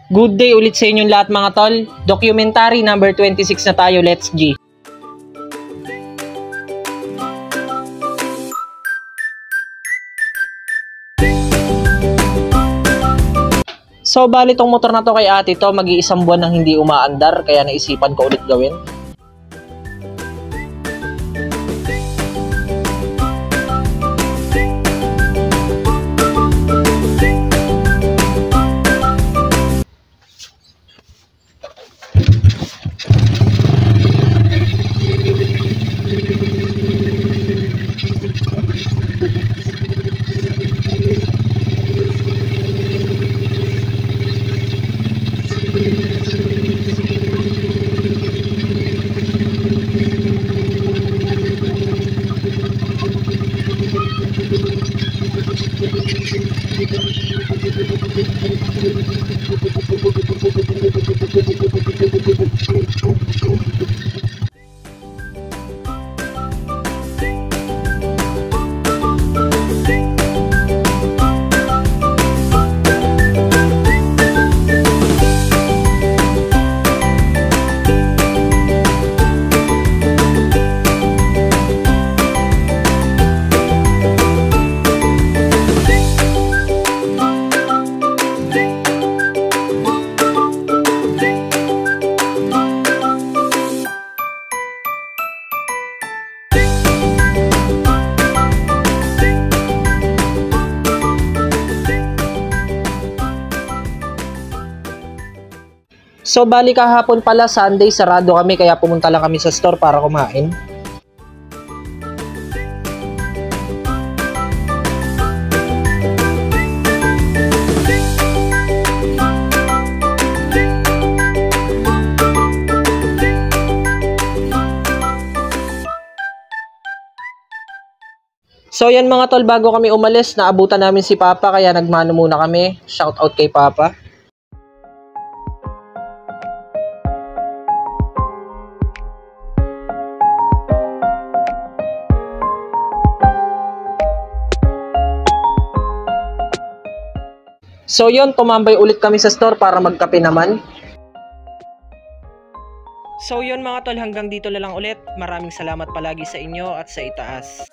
Good day ulit sa inyong lahat mga tol. Documentary number 26 na tayo, let's G. So bali tong motor na to kay ate to, mag-iisang buwan nang hindi umaandar, kaya naisipan ko ulit gawin. So bali kahapon pala Sunday, sarado kami kaya pumunta lang kami sa store para kumain. So yan mga tol, bago kami umalis, naabutan namin si Papa kaya nagmano muna kami. Shout out kay Papa. So yun, tumambay ulit kami sa store para magkape naman. So yun mga tol, hanggang dito na lang ulit. Maraming salamat palagi sa inyo at sa itaas.